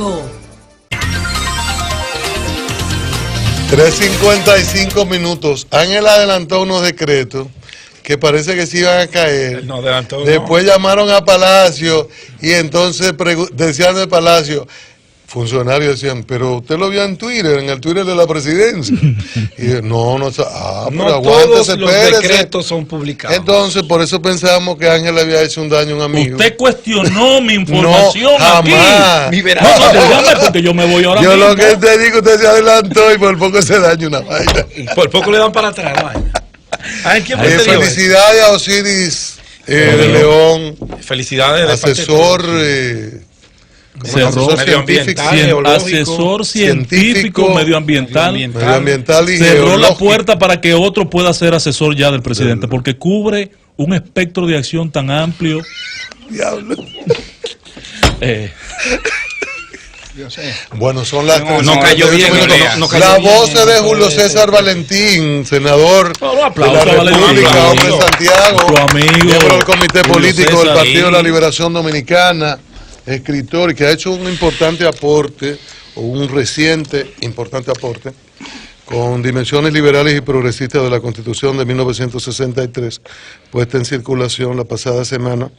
Santiago. 3:55 minutos. Ángel adelantó unos decretos que parece que se iban a caer. No adelantó. Después llamaron a Palacio y entonces decían de Palacio, funcionarios decían, pero usted lo vio en Twitter, en el Twitter de la presidencia. Y yo, no, pero todos los decretos son publicados. Entonces, por eso pensamos que Ángel le había hecho un daño a un amigo. Usted cuestionó mi información no, jamás. aquí. No, dígame, porque yo me voy ahora yo mismo. Lo que te digo, usted se adelantó y por poco se daña una vaina. Por poco le dan para atrás la vaina. Felicidades a Osiris de León. Felicidades. Asesor asesor científico, medioambiental y cerró la puerta para que otro pueda ser asesor ya del presidente, porque cubre un espectro de acción tan amplio. Diablo. Bueno, son las no cayó bien. La voz de Julio César Valentín, senador de la República, hombre de Santiago, miembro del Comité Político del Partido de la Liberación Dominicana, escritor que ha hecho un importante aporte, o un reciente importante aporte, con dimensiones liberales y progresistas de la Constitución de 1963, puesta en circulación la pasada semana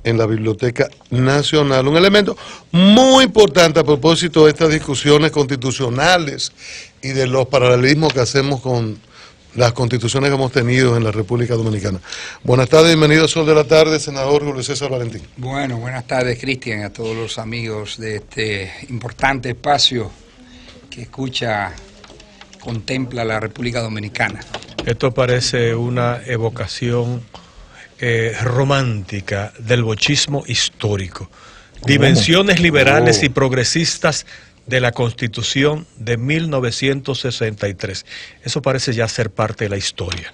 en la Biblioteca Nacional. Un elemento muy importante a propósito de estas discusiones constitucionales y de los paralelismos que hacemos con las constituciones que hemos tenido en la República Dominicana. Buenas tardes, bienvenido a Sol de la Tarde, senador Julio César Valentín. Bueno, buenas tardes, Cristian, a todos los amigos de este importante espacio que contempla la República Dominicana. Esto parece una evocación romántica del bochismo histórico. Dimensiones liberales y progresistas de la Constitución de 1963. Eso parece ya ser parte de la historia.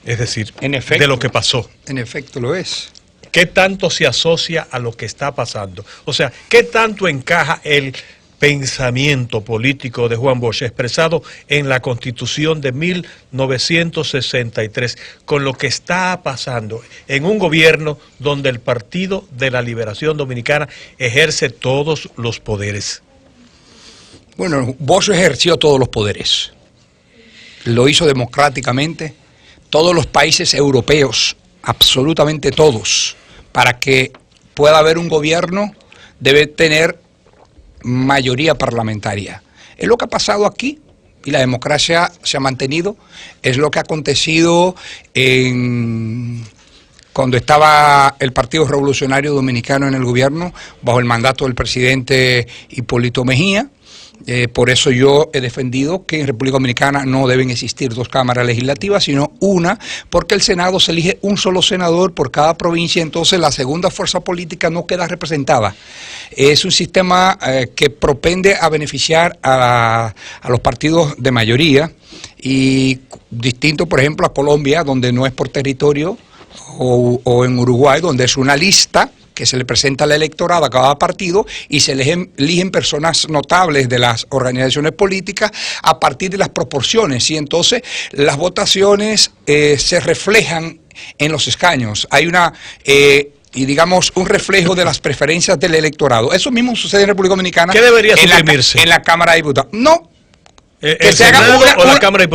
Es decir, en efecto, de lo que pasó. En efecto lo es. ¿Qué tanto se asocia a lo que está pasando? O sea, ¿qué tanto encaja el pensamiento político de Juan Bosch expresado en la Constitución de 1963 con lo que está pasando en un gobierno donde el Partido de la Liberación Dominicana ejerce todos los poderes? Bueno, Bosch ejerció todos los poderes. Lo hizo democráticamente. Todos los países europeos, absolutamente todos, para que pueda haber un gobierno, debe tener mayoría parlamentaria. Es lo que ha pasado aquí y la democracia se ha mantenido. Es lo que ha acontecido cuando estaba el Partido Revolucionario Dominicano en el gobierno, bajo el mandato del presidente Hipólito Mejía. Por eso yo he defendido que en República Dominicana no deben existir dos cámaras legislativas, sino una, porque el Senado se elige un solo senador por cada provincia, entonces la segunda fuerza política no queda representada. Es un sistema que propende a beneficiar a los partidos de mayoría, y distinto, por ejemplo, a Colombia, donde no es por territorio, o en Uruguay, donde es una lista que se le presenta al electorado a cada partido y se eligen personas notables de las organizaciones políticas a partir de las proporciones, y entonces las votaciones se reflejan en los escaños. Hay digamos, un reflejo de las preferencias del electorado. Eso mismo sucede en República Dominicana. ¿Qué debería suprimirse? En la Cámara de Diputados. No, que se haga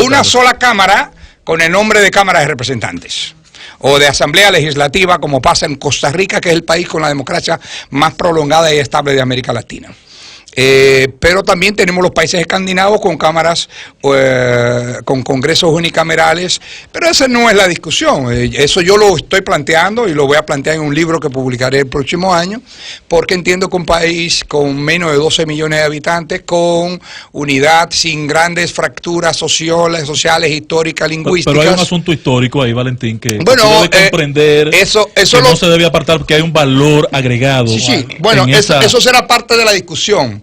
una sola Cámara con el nombre de Cámara de Representantes, o de Asamblea Legislativa, como pasa en Costa Rica, que es el país con la democracia más prolongada y estable de América Latina. Pero también tenemos los países escandinavos con cámaras, con congresos unicamerales, pero esa no es la discusión. Eso yo lo estoy planteando y lo voy a plantear en un libro que publicaré el próximo año, porque entiendo que un país con menos de 12 millones de habitantes, con unidad, sin grandes fracturas sociales, históricas, lingüísticas. Pero hay un asunto histórico ahí, Valentín, que bueno, debe comprender eso que no se debe apartar, porque hay un valor agregado. Sí. Bueno, eso será parte de la discusión.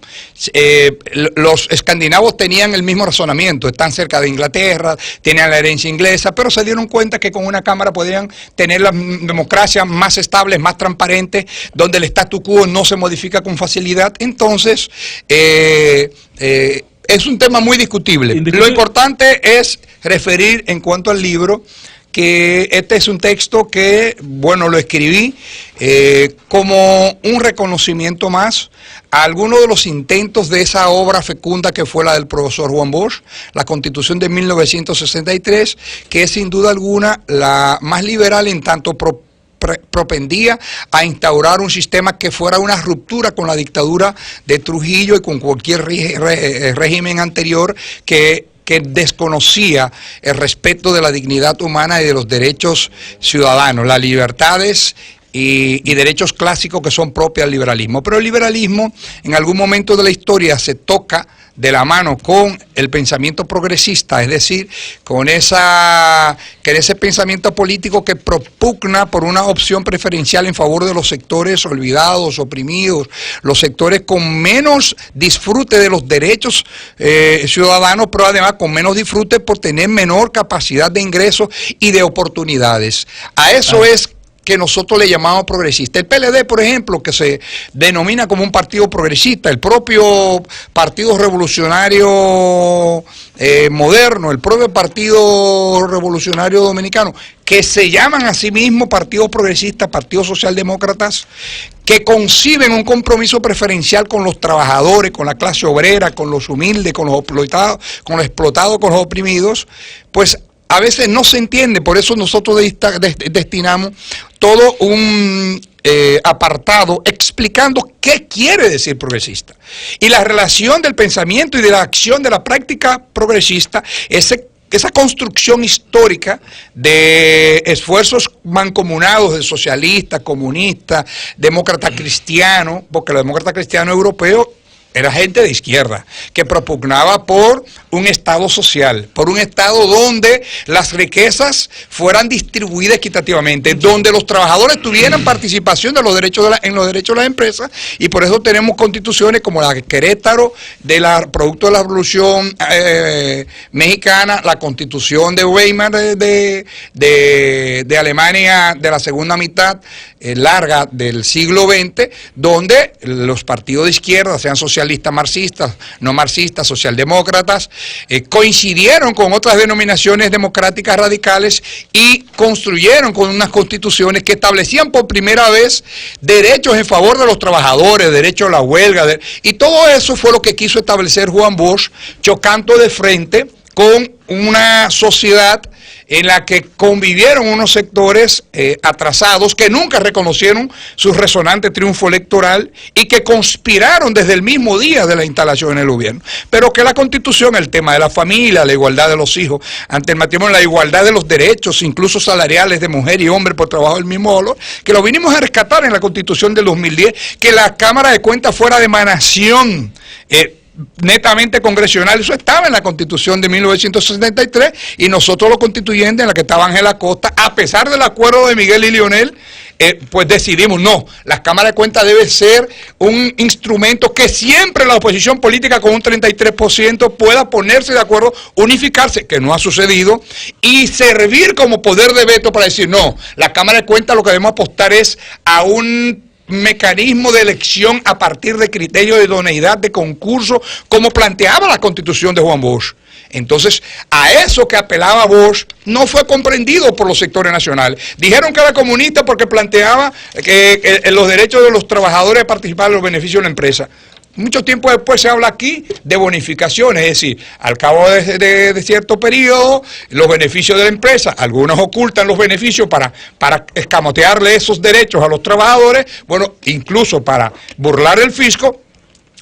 Los escandinavos tenían el mismo razonamiento, están cerca de Inglaterra, tenían la herencia inglesa, pero se dieron cuenta que con una cámara podían tener las democracias más estables, más transparentes, donde el statu quo no se modifica con facilidad. Entonces, es un tema muy discutible. Lo importante es referir, en cuanto al libro, que este es un texto que, bueno, lo escribí como un reconocimiento más a alguno de los intentos de esa obra fecunda que fue la del profesor Juan Bosch, la Constitución de 1963, que es sin duda alguna la más liberal en tanto propendía a instaurar un sistema que fuera una ruptura con la dictadura de Trujillo y con cualquier régimen anterior que desconocía el respeto de la dignidad humana y de los derechos ciudadanos, las libertades y derechos clásicos que son propios del liberalismo. Pero el liberalismo en algún momento de la historia se toca de la mano con el pensamiento progresista, es decir, con ese pensamiento político que propugna por una opción preferencial en favor de los sectores olvidados, oprimidos, los sectores con menos disfrute de los derechos ciudadanos, pero además con menos disfrute por tener menor capacidad de ingresos y de oportunidades. A eso es que nosotros le llamamos progresista. El PLD, por ejemplo, que se denomina como un partido progresista, el propio Partido Revolucionario Moderno, el propio Partido Revolucionario Dominicano, que se llaman a sí mismos partidos progresistas, partidos socialdemócratas, que conciben un compromiso preferencial con los trabajadores, con la clase obrera, con los humildes, con los explotados, con los oprimidos, pues a veces no se entiende. Por eso nosotros destinamos todo un apartado explicando qué quiere decir progresista. Y la relación del pensamiento y de la acción de la práctica progresista, esa construcción histórica de esfuerzos mancomunados de socialistas, comunistas, demócratas cristianos, porque los demócratas cristianos europeos era gente de izquierda, que propugnaba por un Estado social, por un Estado donde las riquezas fueran distribuidas equitativamente, donde los trabajadores tuvieran participación de los derechos en los derechos de las empresas, y por eso tenemos constituciones como la de Querétaro, producto de la Revolución Mexicana, la Constitución de Weimar de Alemania de la segunda mitad larga del siglo XX, donde los partidos de izquierda, sean socialistas, marxistas, no marxistas, socialdemócratas, coincidieron con otras denominaciones democráticas radicales y construyeron con unas constituciones que establecían por primera vez derechos en favor de los trabajadores, derecho a la huelga, y todo eso fue lo que quiso establecer Juan Bosch, chocando de frente con una sociedad en la que convivieron unos sectores atrasados que nunca reconocieron su resonante triunfo electoral y que conspiraron desde el mismo día de la instalación en el gobierno. Pero que la Constitución, el tema de la familia, la igualdad de los hijos ante el matrimonio, la igualdad de los derechos, incluso salariales de mujer y hombre por trabajo del mismo valor, que lo vinimos a rescatar en la Constitución del 2010, que la Cámara de Cuentas fuera de emanación netamente congresional. Eso estaba en la Constitución de 1963 y nosotros los constituyentes, en la que estaba Ángela Costa, a pesar del acuerdo de Miguel y Lionel, pues decidimos, no, la Cámara de Cuentas debe ser un instrumento que siempre la oposición política con un 33% pueda ponerse de acuerdo, unificarse, que no ha sucedido, y servir como poder de veto para decir, no, la Cámara de Cuentas lo que debemos apostar es a un mecanismo de elección a partir de criterios de idoneidad de concurso, como planteaba la Constitución de Juan Bosch. Entonces, a eso que apelaba Bosch no fue comprendido por los sectores nacionales. Dijeron que era comunista porque planteaba que los derechos de los trabajadores de participar en los beneficios de la empresa. Mucho tiempo después se habla aquí de bonificaciones, es decir, al cabo de cierto periodo, los beneficios de la empresa, algunos ocultan los beneficios para escamotearle esos derechos a los trabajadores, bueno, incluso para burlar el fisco.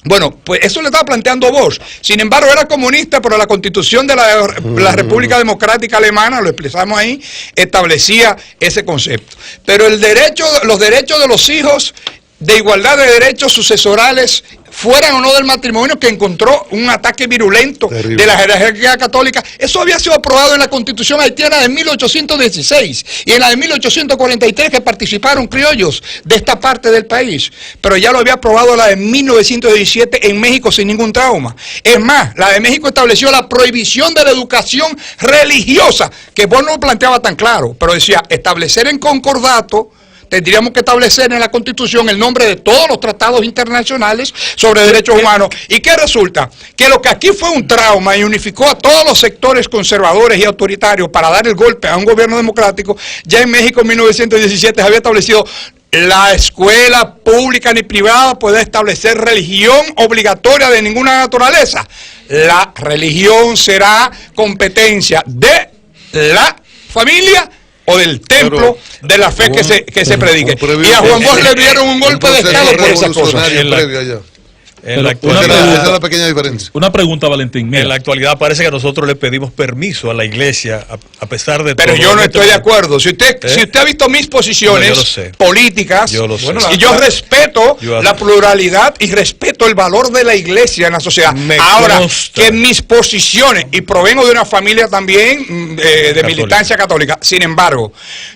Bueno, pues eso le estaba planteando Bosch. Sin embargo, era comunista, pero la Constitución de la República Democrática Alemana, lo expresamos ahí, establecía ese concepto. Pero los derechos de los hijos, de igualdad de derechos sucesorales, fueran o no del matrimonio, que encontró un ataque virulento de la jerarquía católica. Eso había sido aprobado en la Constitución haitiana de 1816 y en la de 1843, que participaron criollos de esta parte del país. Pero ya lo había aprobado la de 1917 en México sin ningún trauma. Es más, la de México estableció la prohibición de la educación religiosa, que Bosch no lo planteaba tan claro, pero decía establecer en concordato. Tendríamos que establecer en la Constitución el nombre de todos los tratados internacionales sobre derechos humanos. ¿Y qué resulta? Que lo que aquí fue un trauma y unificó a todos los sectores conservadores y autoritarios para dar el golpe a un gobierno democrático, ya en México en 1917 se había establecido la escuela pública ni privada puede establecer religión obligatoria de ninguna naturaleza. La religión será competencia de la familia o del templo de la fe que se predique. Y a Juan Bosch le dieron un golpe de estado por esa cosa. Esa es la pequeña diferencia. Una pregunta, Valentín. Mira. En la actualidad parece que nosotros le pedimos permiso a la iglesia, a pesar de pero todo. Pero yo no estoy de acuerdo. Si usted ha visto mis posiciones políticas, y yo respeto la pluralidad y respeto el valor de la iglesia en la sociedad. Ahora, que mis posiciones, y provengo de una familia también de militancia católica, sin embargo,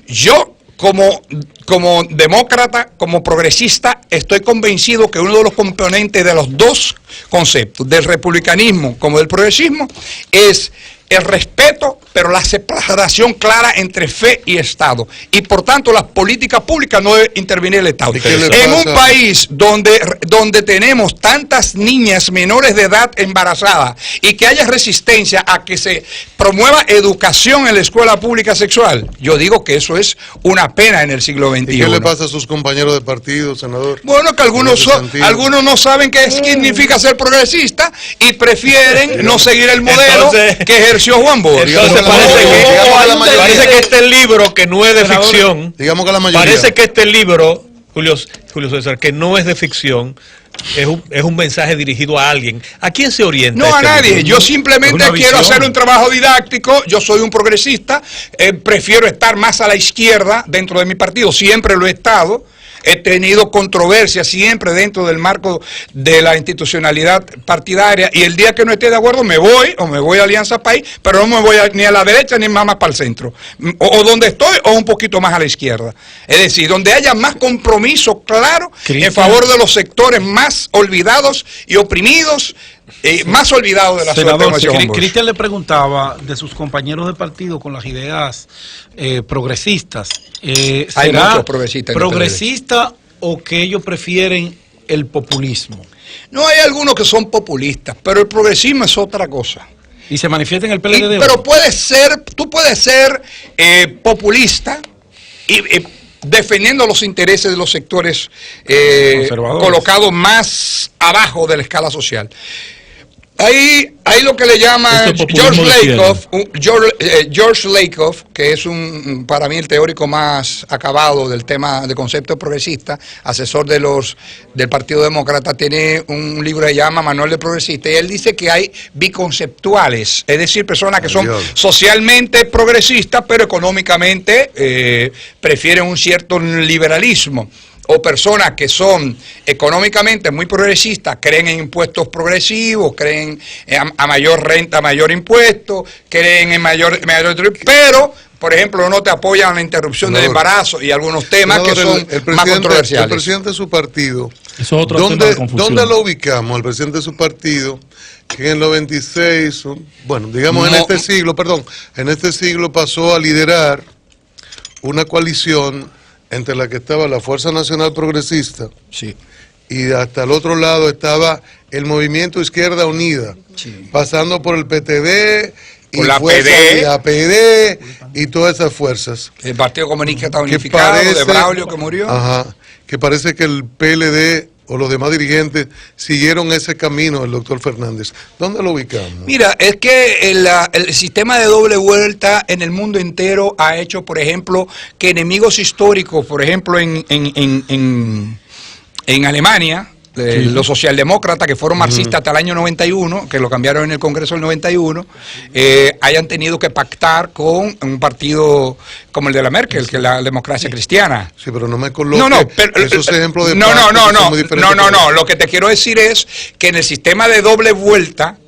yo como demócrata, como progresista, estoy convencido que uno de los componentes de los dos conceptos, del republicanismo como del progresismo, es el respeto, pero la separación clara entre fe y Estado. Y por tanto, las políticas públicas no debe intervenir el Estado. En un país donde tenemos tantas niñas menores de edad embarazadas y que haya resistencia a que se promueva educación en la escuela pública sexual, yo digo que eso es una pena en el siglo XXI. ¿Y qué le pasa a sus compañeros de partido, senador? Bueno, que algunos no saben qué significa ser progresista y prefieren no seguir el modelo que ejerció Juan Bosch. Entonces parece que este libro, que no es de ficción, digamos que la mayoría, parece que este libro, Julio César, que no es de ficción, es un mensaje dirigido a alguien. ¿A quién se orienta? No, a nadie. Yo simplemente quiero hacer un trabajo didáctico. Yo soy un progresista. Prefiero estar más a la izquierda dentro de mi partido. Siempre lo he estado. He tenido controversia siempre dentro del marco de la institucionalidad partidaria, y el día que no esté de acuerdo me voy a Alianza País, pero no me voy ni a la derecha ni más para el centro, o donde estoy o un poquito más a la izquierda. Es decir, donde haya más compromiso claro en favor de los sectores más olvidados y oprimidos, más olvidados de la sociedad. Cristian le preguntaba de sus compañeros de partido con las ideas progresistas. Hay muchos progresistas. ¿Progresista o que ellos prefieren el populismo? No, hay algunos que son populistas, pero el progresismo es otra cosa. ¿Y se manifiesta en el PLD? Pero tú puedes ser populista y defendiendo los intereses de los sectores colocados más abajo de la escala social. Hay lo que le llaman George Lakoff, que es para mí el teórico más acabado del tema de concepto progresista, asesor del Partido Demócrata. Tiene un libro que se llama Manual de Progresista, y él dice que hay biconceptuales, es decir, personas que son socialmente progresistas, pero económicamente prefieren un cierto liberalismo. O personas que son económicamente muy progresistas, creen en impuestos progresivos, creen a mayor renta, mayor impuesto, creen en mayor pero, por ejemplo, no te apoyan la interrupción del embarazo y algunos temas que son más controversiales. El presidente de su partido, eso es otro tema de confusión. ¿Dónde lo ubicamos al presidente de su partido? Que en el 96, bueno, digamos en este siglo pasó a liderar una coalición entre la que estaba la Fuerza Nacional Progresista, y hasta el otro lado estaba el Movimiento Izquierda Unida, pasando por el PTD y la PD y todas esas fuerzas. El Partido Comunista Unificado de Braulio, que murió. Que parece que el PLD o los demás dirigentes siguieron ese camino del doctor Fernández. ¿Dónde lo ubicamos? Mira, es que el sistema de doble vuelta en el mundo entero ha hecho, por ejemplo, que enemigos históricos, por ejemplo, en Alemania, los socialdemócratas que fueron marxistas hasta el año 91, que lo cambiaron en el Congreso del 91, hayan tenido que pactar con un partido como el de la Merkel, que es la democracia cristiana. Sí, pero no me coloque esos ejemplos de No, lo que te quiero decir es que en el sistema de doble vuelta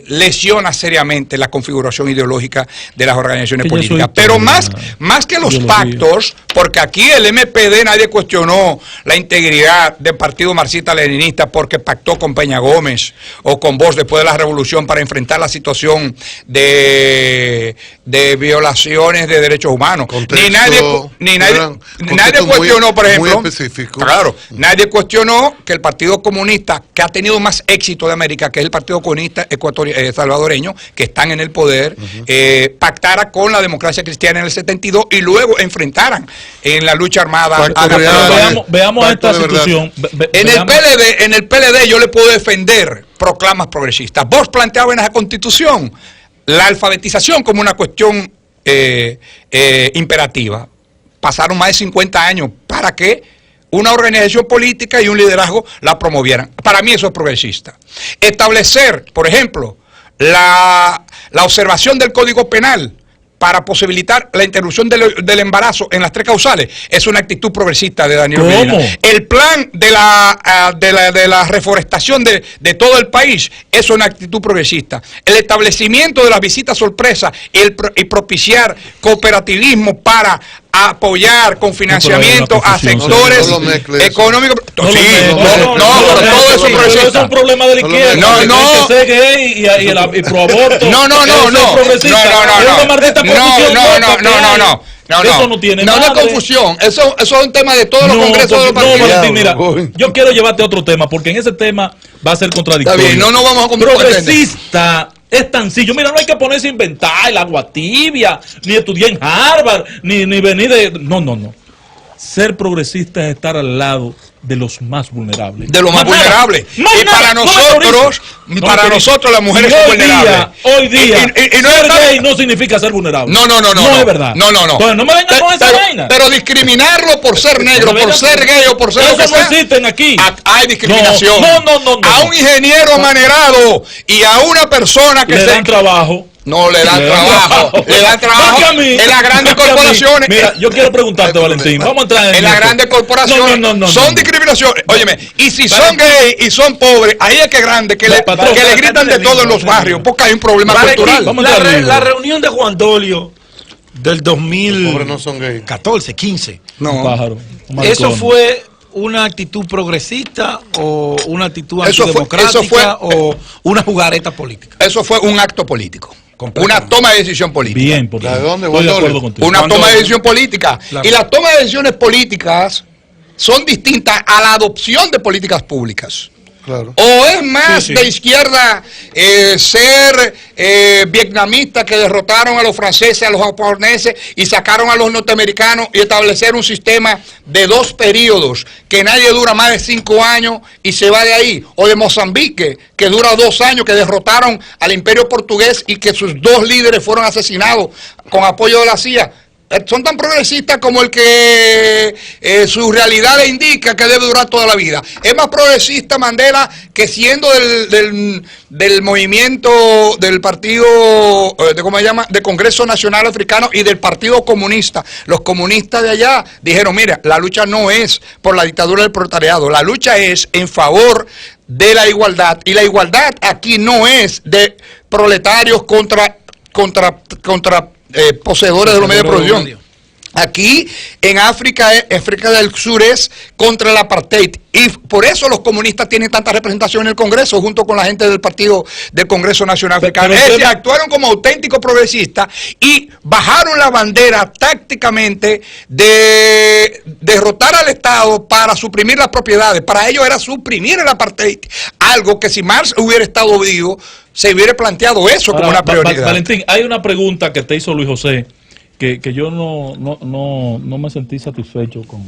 lesiona seriamente la configuración ideológica de las organizaciones políticas. Pero más que los pactos, porque aquí el MPD nadie cuestionó la integridad del Partido Marxista-Leninista porque pactó con Peña Gómez o con Bosch después de la revolución para enfrentar la situación de violaciones de derechos humanos. Ni nadie cuestionó, por ejemplo, nadie cuestionó que el Partido Comunista, que ha tenido más éxito de América, que es el Partido Comunista salvadoreño, que están en el poder, pactara con la democracia cristiana en el 72 y luego enfrentaran en la lucha armada. Veamos esta situación. En el PLD yo le puedo defender proclamas progresistas. Vos planteabas en esa constitución la alfabetización como una cuestión imperativa. Pasaron más de 50 años para que una organización política y un liderazgo la promovieran. Para mí eso es progresista. Establecer, por ejemplo, la observación del Código Penal para posibilitar la interrupción del embarazo en las 3 causales es una actitud progresista de Danilo Medina. El plan de la reforestación de todo el país es una actitud progresista. El establecimiento de las visitas sorpresa y propiciar cooperativismo para apoyar con financiamiento a sectores económicos. Pero todo eso es un problema de la izquierda. No. Que gay y pro aborto. No. Eso no tiene nada. No es confusión. Eso es un tema de todos los congresos de los partidos. No, Valentín, mira, yo quiero llevarte a otro tema, porque en ese tema va a ser contradictorio. Está bien, no vamos a progresista es tan sencillo. Mira, no hay que ponerse a inventar el agua tibia, ni estudiar en Harvard, ni venir de... No. Ser progresista es estar al lado de los más vulnerables. De los más vulnerables. Y para nosotros las mujeres son vulnerables. Hoy día, ser gay no significa ser vulnerable. No es verdad. No. Entonces no me vengan con esa vaina. Pero discriminarlo por ser negro, por ser gay o por ser lo que sea. Eso no existen aquí. Hay discriminación. No. A un ingeniero amanerado y a una persona que le dan trabajo. No le dan trabajo. Le dan trabajo en las grandes corporaciones. Mira, yo quiero preguntarte, Valentín. Vamos a entrar en las grandes corporaciones. Son discriminaciones. Óyeme, y si son gays y son pobres, ahí es que grande, que le gritan de todo en los barrios, porque hay un problema cultural. La reunión de Juan Dolio del 2014, 15. No. Eso fue una actitud progresista o una actitud antidemocrática o una jugareta política. Eso fue un acto político. Una toma de decisión política. Bien, porque estoy de acuerdo contigo. Una toma de decisión política. Y las tomas de decisiones políticas son distintas a la adopción de políticas públicas. Claro. O es más de izquierda ser vietnamita que derrotaron a los franceses, a los japoneses y sacaron a los norteamericanos y establecer un sistema de 2 periodos que nadie dura más de 5 años y se va de ahí. O de Mozambique, que dura 2 años, que derrotaron al imperio portugués y que sus 2 líderes fueron asesinados con apoyo de la CIA. Son tan progresistas como el que su realidad le indica que debe durar toda la vida. Es más progresista Mandela que siendo del movimiento del partido, ¿cómo se llama? De Congreso Nacional Africano y del Partido Comunista. Los comunistas de allá dijeron, mira, la lucha no es por la dictadura del proletariado, la lucha es en favor de la igualdad. Y la igualdad aquí no es de proletarios contra poseedores de los medios de producción. Aquí en África del Sur es contra el apartheid y por eso los comunistas tienen tanta representación en el Congreso junto con la gente del partido del Congreso Nacional Africano. Es decir, actuaron como auténticos progresistas y bajaron la bandera tácticamente de derrotar al Estado para suprimir las propiedades. Para ellos era suprimir el apartheid, algo que si Marx hubiera estado vivo se hubiera planteado eso como una prioridad. Valentín, hay una pregunta que te hizo Luis José que yo no me sentí satisfecho con.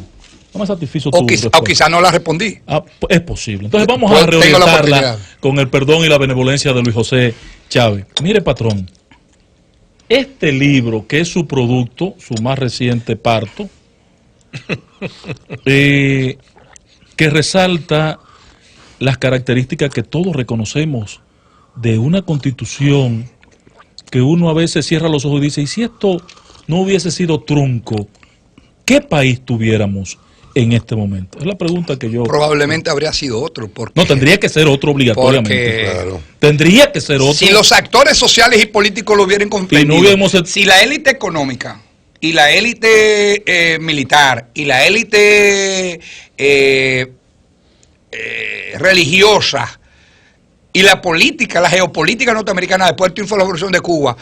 No me satisfizo tu respuesta. O quizá no la respondí. Es posible. Entonces vamos a reorientarla con el perdón y la benevolencia de Luis José Chávez. Mire, patrón, este libro, que es su producto, su más reciente parto, que resalta las características que todos reconocemos de una constitución, que uno a veces cierra los ojos y dice, ¿y si esto no hubiese sido trunco, qué país tuviéramos en este momento? Es la pregunta que yo... Probablemente habría sido otro. Porque, no, tendría que ser otro obligatoriamente. Claro. Tendría que ser otro. Si los actores sociales y políticos lo hubieran comprendido, si la élite económica y la élite militar y la élite religiosa y la política, la geopolítica norteamericana después del triunfo de la Revolución de Cuba,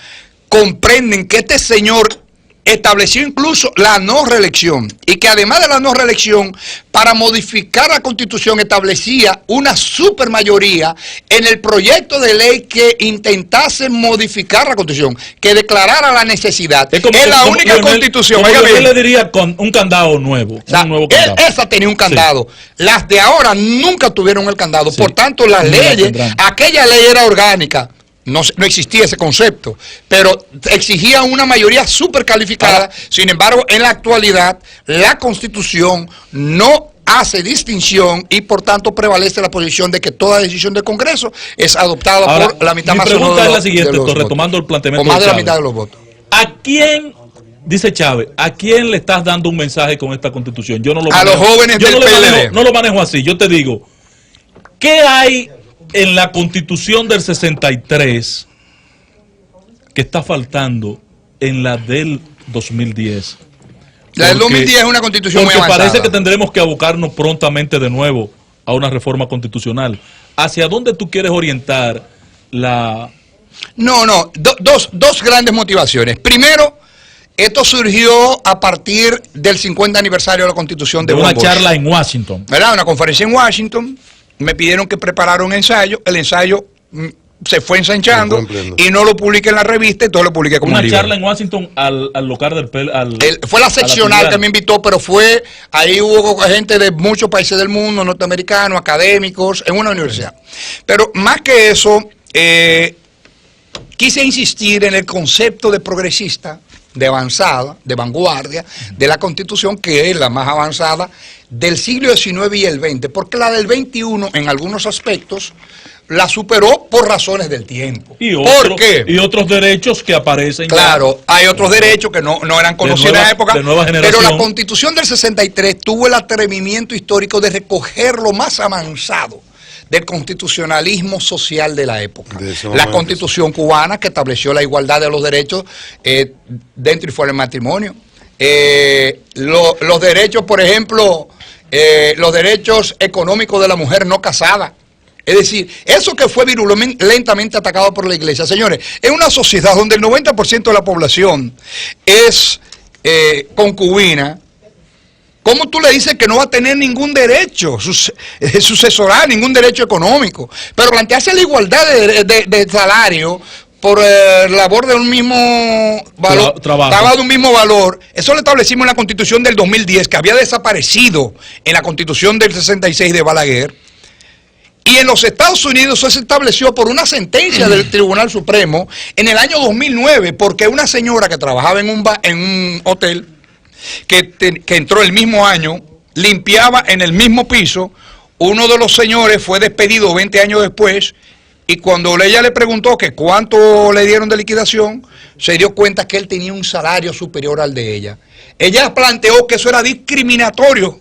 comprenden que este señor estableció incluso la no reelección, y que además de la no reelección, para modificar la Constitución establecía una supermayoría en el proyecto de ley que intentase modificar la Constitución, que declarara la necesidad. Es la única Constitución. Yo le diría con un candado nuevo. O sea, un nuevo candado. Esa tenía un candado. Sí. Las de ahora nunca tuvieron el candado. Sí. Por tanto, las leyes, aquella ley era orgánica. No existía ese concepto, pero exigía una mayoría súper calificada. Sin embargo, en la actualidad, la Constitución no hace distinción y por tanto prevalece la posición de que toda decisión del Congreso es adoptada por la mitad más o menos de la siguiente, retomando el planteamiento o más de la mitad de los votos. ¿A quién, dice Chávez, a quién le estás dando un mensaje con esta Constitución? Yo no lo a manejo, los jóvenes del PLD. No lo manejo así. Yo te digo, ¿qué hay en la Constitución del 63 que está faltando en la del 2010? La del 2010 es una Constitución muy avanzada. Parece que tendremos que abocarnos prontamente de nuevo a una reforma constitucional. ¿Hacia dónde tú quieres orientar la...? Dos grandes motivaciones. Primero, esto surgió a partir del 50 aniversario de la Constitución de una charla en Washington. ¿Verdad? Una conferencia en Washington. Me pidieron que preparara un ensayo. El ensayo se fue ensanchando y no lo publiqué en la revista, entonces lo publiqué como una charla en Washington al local del fue la seccional que me invitó, pero ahí hubo gente de muchos países del mundo, norteamericanos, académicos, en una universidad. Pero más que eso, quise insistir en el concepto de progresista, de avanzada, de vanguardia, de la Constitución, que es la más avanzada del siglo XIX y el XX, porque la del XXI, en algunos aspectos, la superó por razones del tiempo. ¿Por qué? Y otros derechos que aparecen. Claro, hay otros derechos que no eran conocidos en la época, pero la Constitución del 63 tuvo el atrevimiento histórico de recoger lo más avanzado del constitucionalismo social de la época. La Constitución cubana, que estableció la igualdad de los derechos dentro y fuera del matrimonio. Los derechos, por ejemplo, los derechos económicos de la mujer no casada. Es decir, eso que fue virulentamente atacado por la Iglesia. Señores, en una sociedad donde el 90% de la población es concubina, ¿cómo tú le dices que no va a tener ningún derecho sucesoral, ningún derecho económico? Pero plantearse la igualdad de salario por labor de un mismo valor, trabajo de un mismo valor, eso lo establecimos en la Constitución del 2010, que había desaparecido en la Constitución del 66 de Balaguer. Y en los Estados Unidos eso se estableció por una sentencia del Tribunal Supremo en el año 2009, porque una señora que trabajaba en un hotel, que entró el mismo año, limpiaba en el mismo piso, uno de los señores fue despedido 20 años después, y cuando ella le preguntó que cuánto le dieron de liquidación, se dio cuenta que él tenía un salario superior al de ella. Ella planteó que eso era discriminatorio,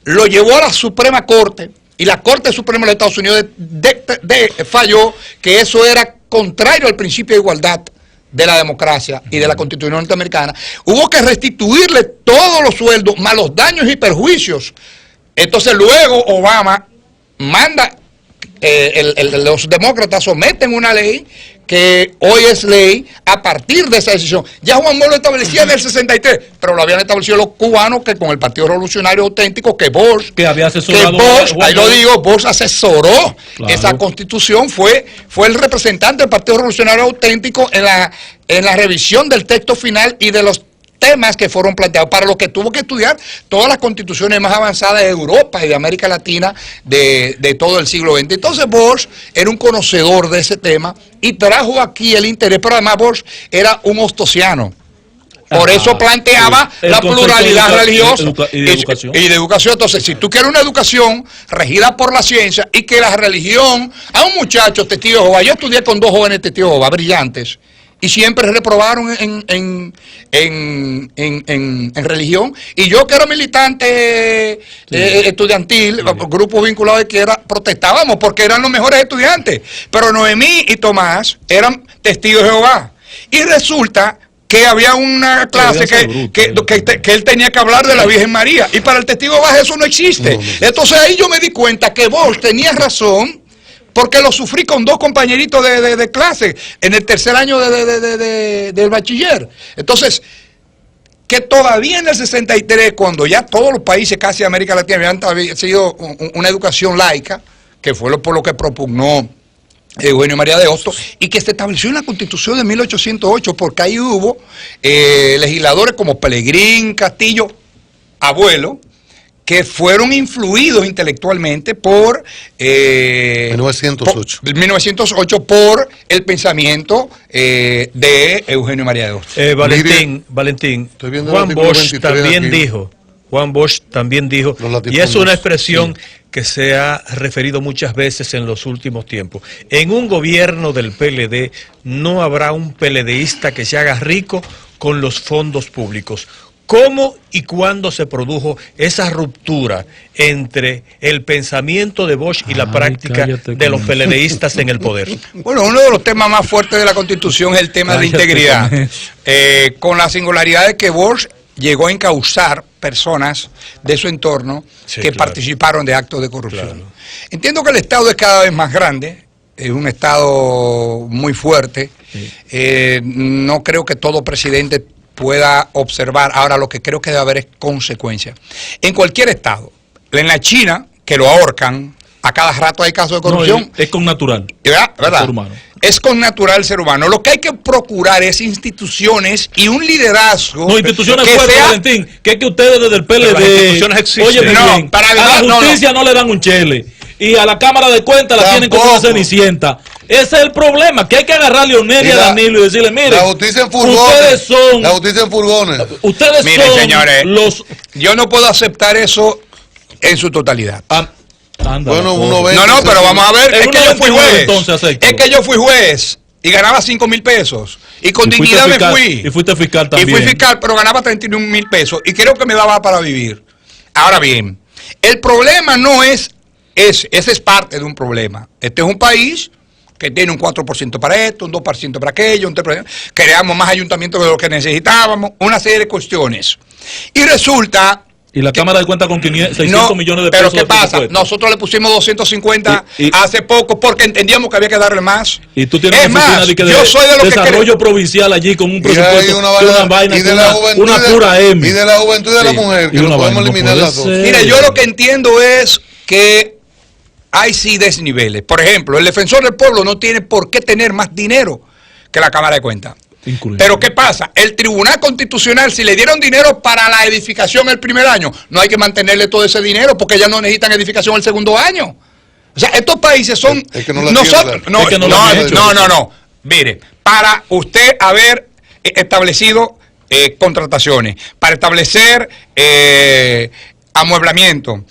lo llevó a la Suprema Corte, y la Corte Suprema de los Estados Unidos falló que eso era contrario al principio de igualdad de la democracia y de la Constitución norteamericana. Hubo que restituirle todos los sueldos, más los daños y perjuicios. Entonces luego Obama manda, los demócratas someten una ley que hoy es ley a partir de esa decisión. Ya Juan Bosch lo establecía en el 63, pero lo habían establecido los cubanos, que con el Partido Revolucionario Auténtico, que Bosch, que había asesorado, ahí lo digo, Bosch asesoró esa Constitución, fue el representante del Partido Revolucionario Auténtico en la revisión del texto final y de los temas que fueron planteados, para los que tuvo que estudiar todas las constituciones más avanzadas de Europa y de América Latina de todo el siglo XX. Entonces Bosch era un conocedor de ese tema y trajo aquí el interés, pero además Bosch era un ostosiano. Por eso planteaba la pluralidad religiosa y de educación. Entonces, si tú quieres una educación regida por la ciencia y que la religión, a un muchacho testigo de Jehová, yo estudié con 2 jóvenes testigos de Jehová brillantes, y siempre reprobaron en religión. Y yo, que era militante estudiantil, grupo vinculado de izquierda, protestábamos porque eran los mejores estudiantes. Pero Noemí y Tomás eran testigos de Jehová. Y resulta que había una clase que él tenía que hablar de la Virgen María. Y para el testigo de Jehová eso no existe. Entonces ahí yo me di cuenta que Bosch tenía razón, porque lo sufrí con 2 compañeritos de clase en el tercer año del bachiller. Entonces, que todavía en el 63, cuando ya todos los países casi de América Latina habían sido una educación laica, que fue por lo que propugnó Eugenio María de Hostos, y que se estableció en la Constitución de 1808, porque ahí hubo legisladores como Pelegrín, Castillo, Abuelo, que fueron influidos intelectualmente por 1908 por el pensamiento de Eugenio María de Hostos. Valentín, Juan Bosch también dijo, y es una expresión que se ha referido muchas veces en los últimos tiempos: en un gobierno del PLD no habrá un PLDista que se haga rico con los fondos públicos. ¿Cómo y cuándo se produjo esa ruptura entre el pensamiento de Bosch y la práctica de los PLDistas en el poder? Bueno, uno de los temas más fuertes de la Constitución es el tema de la integridad, con la singularidad de que Bosch llegó a encausar personas de su entorno que participaron de actos de corrupción. Claro. Entiendo que el Estado es cada vez más grande, es un Estado muy fuerte. No creo que todo presidente pueda observar. Ahora, lo que creo que debe haber es consecuencias. En cualquier Estado, en la China, que lo ahorcan, a cada rato hay casos de corrupción. No, es con natural. ¿Verdad? El ser humano. Es con natural el ser humano. Lo que hay que procurar es instituciones y un liderazgo. No, instituciones fuertes, Valentín, que es que ustedes desde el PLD, las instituciones existen. Oye, bien, para a la justicia no le dan un chele, y a la Cámara de Cuentas la tienen como una cenicienta. Ese es el problema, que hay que agarrar a Leonel y a Danilo y decirle, mire, la justicia en furgones, la justicia en furgones. Ustedes son, señores, yo no puedo aceptar eso en su totalidad. Bueno, uno ve. No, pero vamos a ver, es que yo fui juez. Es que yo fui juez y ganaba 5,000 pesos. Y con dignidad me fui. Y fuiste fiscal también. Y fui fiscal, pero ganaba 31,000 pesos. Y creo que me daba para vivir. Ahora bien, el problema no es ese es parte de un problema. Este es un país que tiene un 4% para esto, un 2% para aquello, un 3%, creamos más ayuntamientos de lo que necesitábamos, una serie de cuestiones. Y resulta... Y la Cámara de Cuentas con 600 millones de pesos. Pero ¿qué pasa? Nosotros le pusimos 250 hace poco porque entendíamos que había que darle más. Y tú tienes una oficina de yo soy de desarrollo provincial allí con un presupuesto, una vaina, una pura M. Y de la juventud y de la mujer, que no podemos eliminar las dos. Mire, yo lo que entiendo es que hay sí desniveles. Por ejemplo, el defensor del pueblo no tiene por qué tener más dinero que la Cámara de Cuentas. Pero ¿qué pasa? El Tribunal Constitucional, si le dieron dinero para la edificación el primer año, no hay que mantenerle todo ese dinero porque ya no necesitan edificación el segundo año. O sea, estos países son... Es que no nosotros, no. Mire, para usted haber establecido contrataciones, para establecer amueblamiento,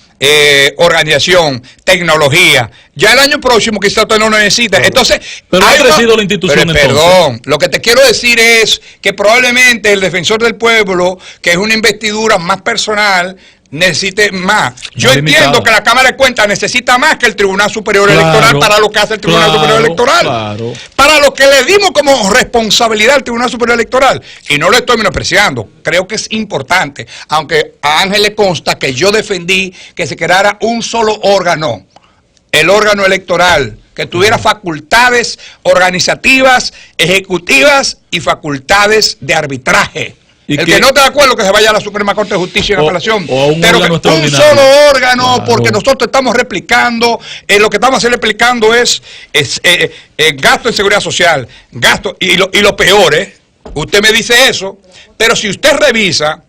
organización, tecnología. Ya el año próximo quizás usted no lo necesita. Entonces, pero ha crecido la institución. Perdón, lo que te quiero decir es que probablemente el defensor del pueblo, que es una investidura más personal, necesite más. Yo entiendo que la Cámara de Cuentas necesita más que el Tribunal Superior Electoral para lo que hace el Tribunal Superior Electoral. Para lo que le dimos como responsabilidad al Tribunal Superior Electoral. Y no lo estoy menospreciando. Creo que es importante. Aunque a Ángel le consta que yo defendí que se creara un solo órgano. El órgano electoral. Que tuviera facultades organizativas, ejecutivas y facultades de arbitraje. El que no está de acuerdo que se vaya a la Suprema Corte de Justicia en apelación, pero que un solo órgano, porque nosotros estamos replicando, lo que estamos replicando es gasto en seguridad social, gasto, y lo peor usted me dice eso, pero si usted revisa,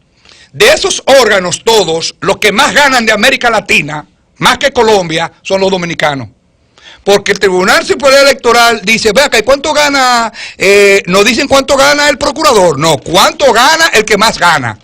de esos órganos todos, los que más ganan de América Latina, más que Colombia, son los dominicanos. Porque el Tribunal Superior Electoral dice, vea que cuánto gana, no dicen cuánto gana el procurador, no, cuánto gana el que más gana.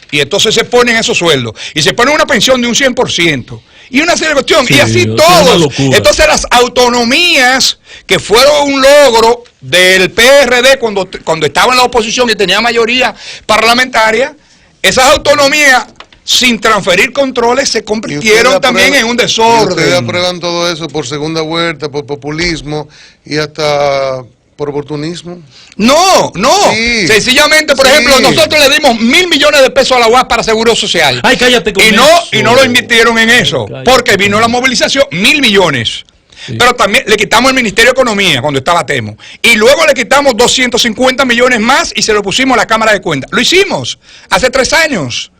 Y entonces se ponen esos sueldos. Y se pone una pensión de un 100%. Y una serie de cuestiones. Sí, y así todos. Entonces las autonomías, que fueron un logro del PRD cuando estaba en la oposición y tenía mayoría parlamentaria, esas autonomías, sin transferir controles, se convirtieron también en un desorden. Ustedes aprueban todo eso por segunda vuelta, por populismo y hasta por oportunismo. No. Sí. Sencillamente, por ejemplo, nosotros le dimos 1.000 millones de pesos a la UAS para Seguro Social. Ay, cállate con eso. Y no lo invirtieron en eso, porque vino la movilización, 1.000 millones. Sí. Pero también le quitamos el Ministerio de Economía cuando estaba Temo. Y luego le quitamos 250 millones más y se lo pusimos a la Cámara de Cuentas. Lo hicimos hace 3 años.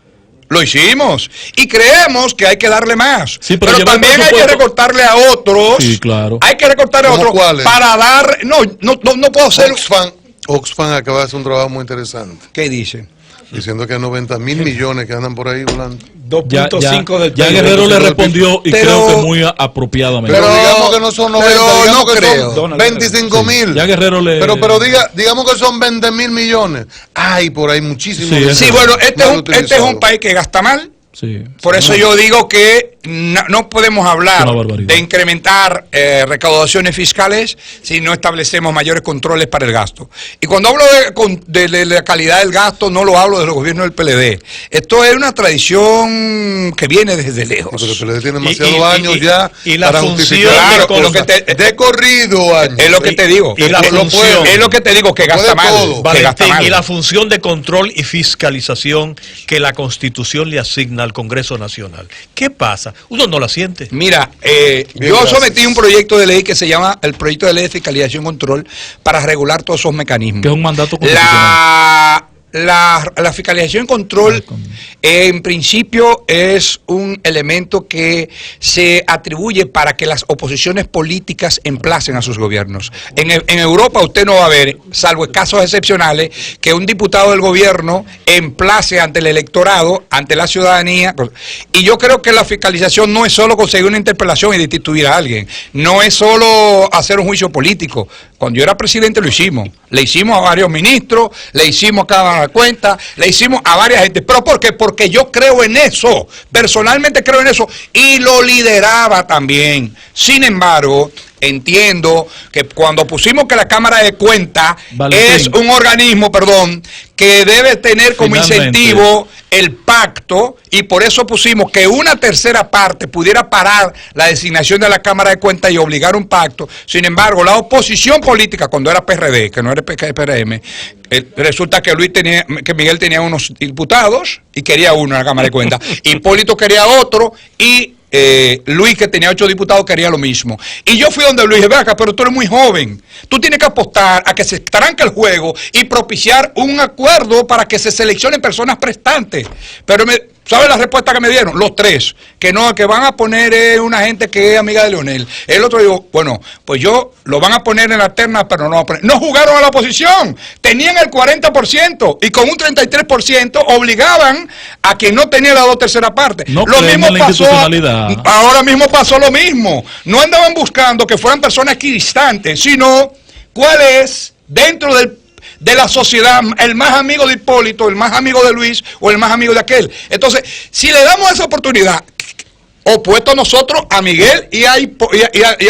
Lo hicimos y creemos que hay que darle más. Sí, pero también hay que recortarle a otros. Sí, claro. Hay que recortarle a otros para dar... No puedo ser... Oxfam acaba de hacer un trabajo muy interesante. ¿Qué dice? Diciendo que hay 90.000 millones que andan por ahí volando. 2.5 del PIB. Ya Guerrero le respondió y creo que muy apropiadamente. Pero digamos que no son 90, digamos que son 25.000. Ya Guerrero le... Pero digamos que son 20.000 millones. Hay por ahí muchísimos. Sí, bueno, este es un país que gasta mal. Sí, por eso yo digo que no podemos hablar de incrementar recaudaciones fiscales si no establecemos mayores controles para el gasto. Y cuando hablo de la calidad del gasto, no lo hablo de los gobiernos del PLD. Esto es una tradición que viene desde lejos. Sí, pero el PLD tiene demasiados años ya y la para función de corrido años. Es lo que te digo. Y la función, es lo que te digo, que gasta mal. Valentín, y la función de control y fiscalización que la Constitución le asigna al Congreso Nacional. ¿Qué pasa? Uno no la siente. Mira, yo sometí un proyecto de ley que se llama el Proyecto de Ley de Fiscalización y Control para regular todos esos mecanismos. Que es un mandato constitucional. La fiscalización y control en principio es un elemento que se atribuye para que las oposiciones políticas emplacen a sus gobiernos. En Europa usted no va a ver, salvo en casos excepcionales, que un diputado del gobierno emplace ante el electorado, ante la ciudadanía. Y yo creo que la fiscalización no es solo conseguir una interpelación y destituir a alguien, no es solo hacer un juicio político. Cuando yo era presidente lo hicimos. Le hicimos a varios ministros, le hicimos a Cámara de Cuentas, le hicimos a varias gente. ¿Pero por qué? Porque yo creo en eso. Personalmente creo en eso. Y lo lideraba también. Sin embargo, entiendo que cuando pusimos que la Cámara de Cuentas es un organismo, que debe tener como incentivo el pacto, y por eso pusimos que una tercera parte pudiera parar la designación de la Cámara de Cuentas y obligar un pacto. Sin embargo, la oposición política, cuando era PRD, que no era PRM, resulta que Miguel tenía unos diputados y quería uno en la Cámara de Cuentas, Hipólito quería otro y Luis, que tenía 8 diputados, quería lo mismo. Y yo fui donde Luis y dije, ve acá, pero tú eres muy joven, tú tienes que apostar a que se tranque el juego y propiciar un acuerdo para que se seleccionen personas prestantes. Pero ¿sabes la respuesta que me dieron? Los 3, que van a poner una gente que es amiga de Leonel. El otro dijo, bueno, pues lo van a poner en la terna, pero no van a poner. No jugaron a la oposición, tenían el 40% y con un 33% obligaban a quien no tenía la 2/3 partes. No lo mismo pasó, ahora mismo pasó lo mismo. No andaban buscando que fueran personas equidistantes, sino cuál es dentro de la sociedad, el más amigo de Hipólito, el más amigo de Luis o el más amigo de aquel. Entonces, si le damos esa oportunidad, opuesto nosotros a Miguel y a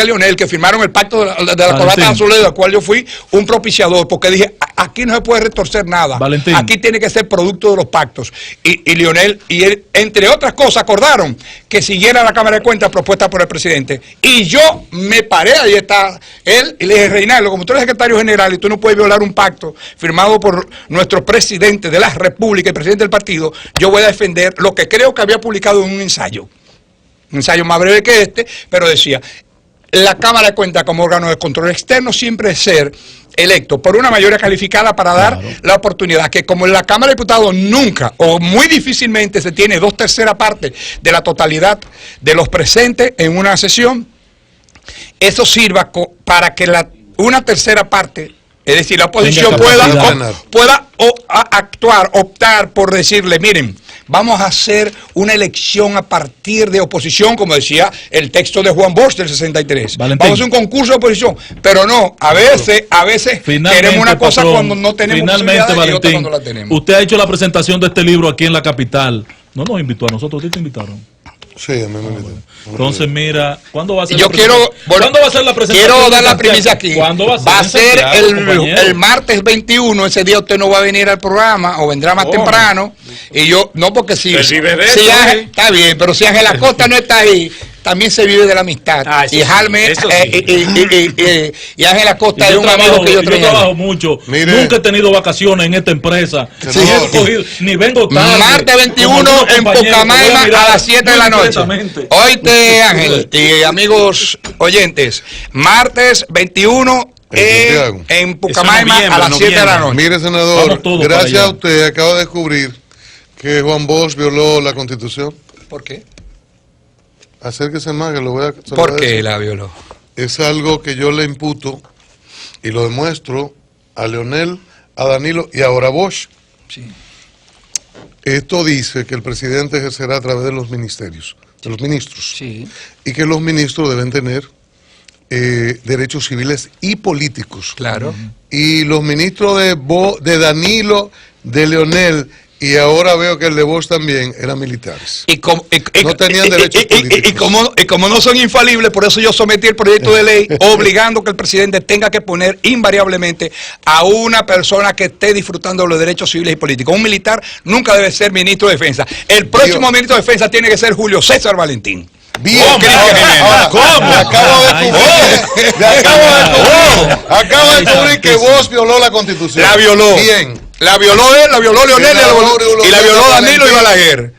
Leonel, que firmaron el pacto de la corbata azul, del cual yo fui un propiciador, porque dije, aquí no se puede retorcer nada. Valentín. Aquí tiene que ser producto de los pactos. Y Leonel y él, entre otras cosas, acordaron que siguiera la Cámara de Cuentas propuesta por el presidente. Y yo me paré, ahí está él, y le dije, Reinaldo, como tú eres secretario general y tú no puedes violar un pacto firmado por nuestro presidente de la República, el presidente del partido, yo voy a defender lo que creo que había publicado en un ensayo más breve que este, pero decía, la Cámara de Cuentas como órgano de control externo siempre es ser electo por una mayoría calificada para dar la oportunidad, que como en la Cámara de Diputados nunca o muy difícilmente se tiene 2/3 partes de la totalidad de los presentes en una sesión, eso sirva para que una tercera parte, es decir, la oposición pueda optar por decirle, miren, vamos a hacer una elección a partir de oposición, como decía el texto de Juan Bosch del 63. Valentín. Vamos a hacer un concurso de oposición, pero no, a veces queremos una cosa cuando no tenemos finalmente, Valentín, y otra cuando la tenemos. Usted ha hecho la presentación de este libro aquí en la capital. No nos invitó a nosotros, ¿ustedes te invitaron? Sí, a mí me invitó. Entonces, mira, ¿cuándo va a ser ¿cuándo va a ser la presentación? Quiero dar la primicia aquí. ¿Cuándo va a ser? Va a ser el martes 21. Ese día usted no va a venir al programa o vendrá más temprano. Y yo, no, porque si está bien, pero si Ángela Costa no está ahí, también se vive de la amistad. Y Jaime y Ángel Acosta es un amigo que yo trabajo mucho. Mire, nunca he tenido vacaciones en esta empresa. Ni vengo tarde. Martes 21 en Pucamaima a las 7 de la noche. Oíste, Ángel y amigos oyentes, martes 21 en Pucamaima a las 7 de la noche. Mire, senador, gracias a usted acabo de descubrir que Juan Bosch violó la Constitución. ¿Por qué? Acérquese más que lo voy a... ¿Por qué la violó? Es algo que yo le imputo y lo demuestro a Leonel, a Danilo y ahora a Bosch. Sí. Esto dice que el presidente ejercerá a través de los ministerios, de los ministros, sí, y que los ministros deben tener derechos civiles y políticos. Claro. Y los ministros de Danilo, de Leonel, y ahora veo que el de Bosch también, eran militares. No tenían derechos políticos. Y como no son infalibles, por eso yo sometí el proyecto de ley obligando que el presidente tenga que poner invariablemente a una persona que esté disfrutando de los derechos civiles y políticos. Un militar nunca debe ser ministro de Defensa. El próximo ministro de Defensa tiene que ser Julio César Valentín. Bien, ¿cómo? Acabo de descubrir que Bosch violó la Constitución. La violó. Bien. La violó él, la violó Leonel y la violó Danilo y Balaguer.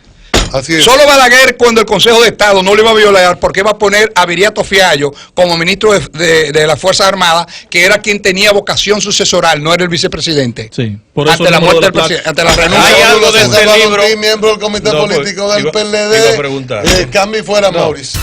Así es. Solo Balaguer, cuando el Consejo de Estado no le iba a violar, porque iba a poner a Viriato Fiallo como ministro de las Fuerzas Armadas, que era quien tenía vocación sucesoral, no era el vicepresidente. Sí, por eso ante la muerte del presidente, ante la renuncia. Hay algo de este libro. Miembro del comité político del PLD. Iba a preguntar. Cambio fuera Mauricio.